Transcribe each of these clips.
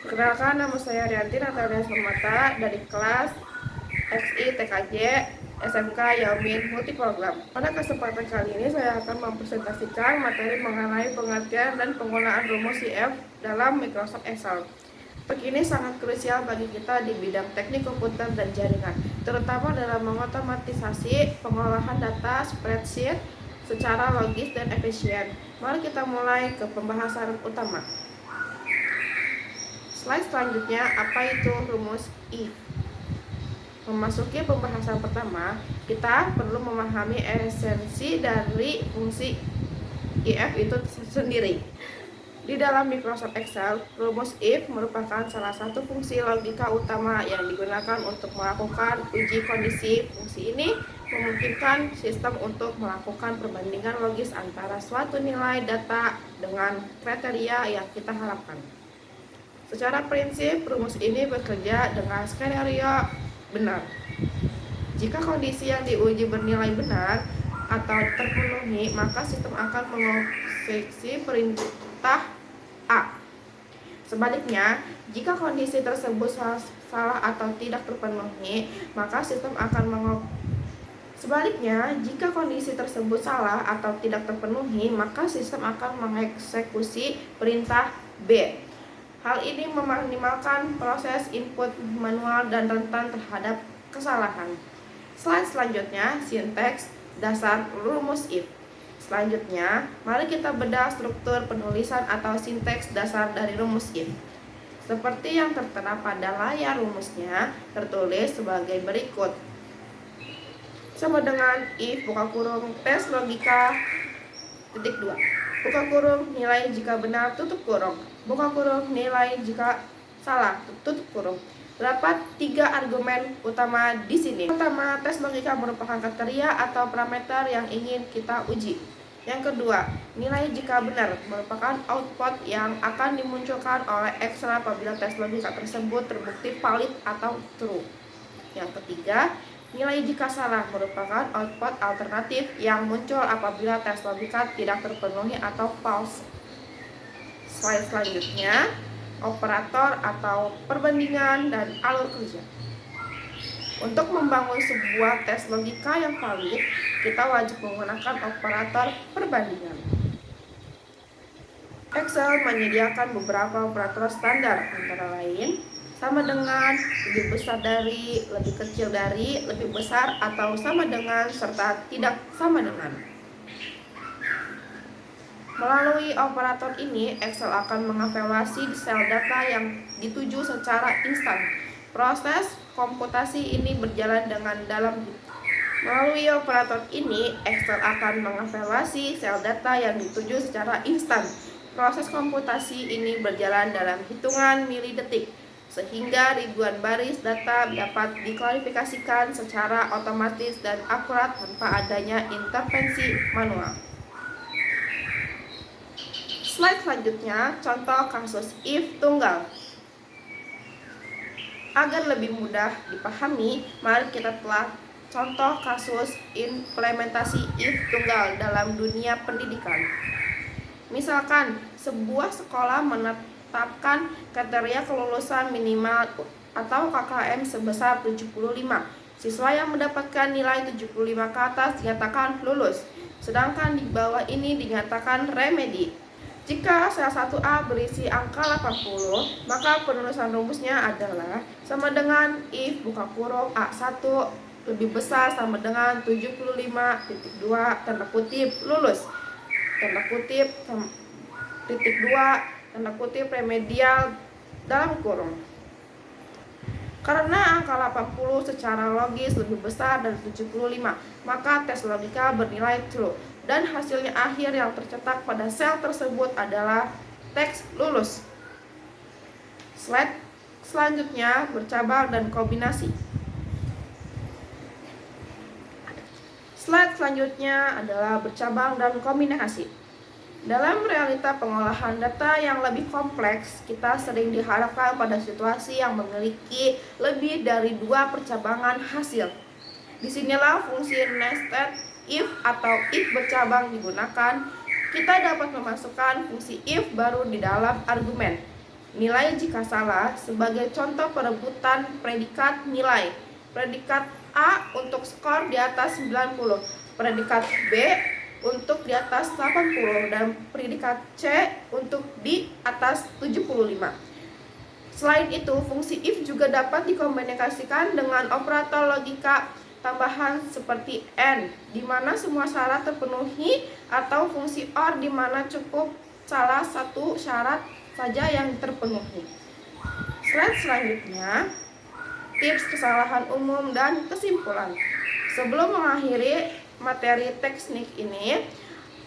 Perkenalkan, nama saya Rianti Natalia Permata dari kelas SI TKJ SMK Yamin Multiprogram. Pada kesempatan kali ini saya akan mempresentasikan materi mengenai pengertian dan penggunaan rumus CF dalam Microsoft Excel. Topik ini sangat krusial bagi kita di bidang teknik komputer dan jaringan, terutama dalam mengotomatisasi pengolahan data spreadsheet secara logis dan efisien. Mari kita mulai ke pembahasan utama. Slide selanjutnya, apa itu rumus if? Memasuki pembahasan pertama, kita perlu memahami esensi dari fungsi if itu sendiri. Di dalam Microsoft Excel, rumus if merupakan salah satu fungsi logika utama yang digunakan untuk melakukan uji kondisi. Fungsi ini memungkinkan sistem untuk melakukan perbandingan logis antara suatu nilai data dengan kriteria yang kita harapkan. Secara prinsip, rumus ini bekerja dengan skenario benar. Jika kondisi yang diuji bernilai benar atau terpenuhi, maka sistem akan mengeksekusi perintah A. Sebaliknya, jika kondisi tersebut salah atau tidak terpenuhi, maka sistem akan mengeksekusi perintah B. Hal ini meminimalkan proses input manual dan rentan terhadap kesalahan. Slide selanjutnya, sinteks dasar rumus if. Selanjutnya, mari kita bedah struktur penulisan atau sinteks dasar dari rumus if. Seperti yang tertera pada layar, rumusnya tertulis sebagai berikut. Sama dengan if buka kurung tes logika titik 2. Buka kurung nilai jika benar tutup kurung. Buka kurung nilai jika salah tutup kurung. Terdapat 3 argumen utama di sini. Pertama, tes logika merupakan kriteria atau parameter yang ingin kita uji. Yang kedua, nilai jika benar merupakan output yang akan dimunculkan oleh Excel apabila tes logika tersebut terbukti valid atau true. Yang ketiga, nilai jika salah merupakan output alternatif yang muncul apabila tes logika tidak terpenuhi atau false. Slide selanjutnya, operator atau perbandingan dan alur kerja. Untuk membangun sebuah tes logika yang valid, kita wajib menggunakan operator perbandingan. Excel menyediakan beberapa operator standar, antara lain sama dengan, lebih besar dari, lebih kecil dari, lebih besar atau sama dengan, serta tidak sama dengan. Melalui operator ini, Excel akan mengevaluasi sel data yang dituju secara instan. Proses komputasi ini berjalan dengan dalam. Melalui operator ini, Excel akan mengevaluasi sel data yang dituju secara instan. Proses komputasi ini berjalan dalam hitungan milidetik, sehingga ribuan baris data dapat diklarifikasikan secara otomatis dan akurat tanpa adanya intervensi manual. Slide selanjutnya, contoh kasus if tunggal. Agar lebih mudah dipahami, mari kita telah contoh kasus implementasi if tunggal dalam dunia pendidikan. Misalkan, sebuah sekolah menetapkan kriteria kelulusan minimal atau KKM sebesar 75. Siswa yang mendapatkan nilai 75 ke atas dinyatakan lulus, sedangkan di bawah ini dinyatakan remedi. Jika sel 1A berisi angka 80, maka penulisan rumusnya adalah sama dengan if buka kurung A1 lebih besar sama dengan 75.2 tanda kutip lulus, tanda kutip titik 2 tanda kutip remedial dalam kurung. Karena angka 80 secara logis lebih besar dari 75, maka tes logika bernilai true dan hasilnya akhir yang tercetak pada sel tersebut adalah teks lulus. Slide selanjutnya, bercabang dan kombinasi. Slide selanjutnya adalah bercabang dan kombinasi. Dalam realita pengolahan data yang lebih kompleks, kita sering dihadapkan pada situasi yang memiliki lebih dari 2 percabangan hasil. Disinilah fungsi nested if atau if bercabang digunakan. Kita dapat memasukkan fungsi if baru di dalam argumen. nilai jika salah. Sebagai contoh perebutan predikat nilai, predikat A untuk skor di atas 90, predikat B untuk di atas 80, dan predikat C untuk di atas 75. Selain itu, fungsi if juga dapat dikomunikasikan dengan operator logika tambahan seperti AND, di mana semua syarat terpenuhi, atau fungsi OR, di mana cukup salah satu syarat saja yang terpenuhi. Slide selanjutnya, tips kesalahan umum dan kesimpulan. Sebelum mengakhiri materi teknik ini,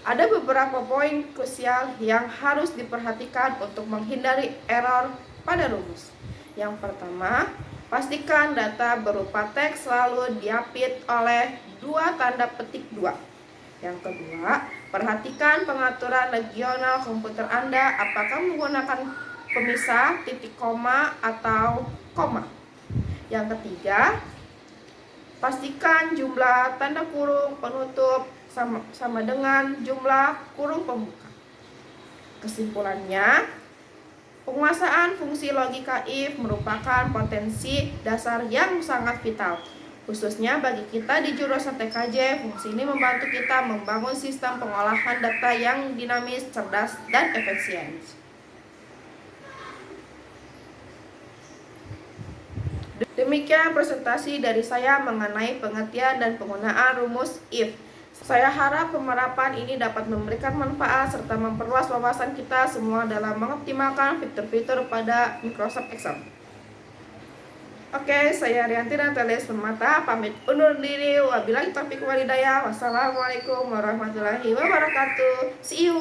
ada beberapa poin krusial yang harus diperhatikan untuk menghindari error pada rumus. Yang pertama, pastikan data berupa teks selalu diapit oleh dua tanda petik 2. Yang kedua, perhatikan pengaturan regional komputer Anda, apakah menggunakan pemisah, titik koma, atau koma. Yang ketiga, pastikan jumlah tanda kurung penutup sama dengan jumlah kurung pembuka. Kesimpulannya, penguasaan fungsi logika if merupakan potensi dasar yang sangat vital. Khususnya bagi kita di jurusan TKJ, fungsi ini membantu kita membangun sistem pengolahan data yang dinamis, cerdas, dan efisien. Demikian presentasi dari saya mengenai pengertian dan penggunaan rumus if. Saya harap pemerapan ini dapat memberikan manfaat serta memperluas wawasan kita semua dalam mengoptimalkan fitur-fitur pada Microsoft Excel. Oke, saya Rianti Natalis Permata pamit undur diri. Wabillahi taufiq wal hidayah. Wassalamualaikum warahmatullahi wabarakatuh. See you.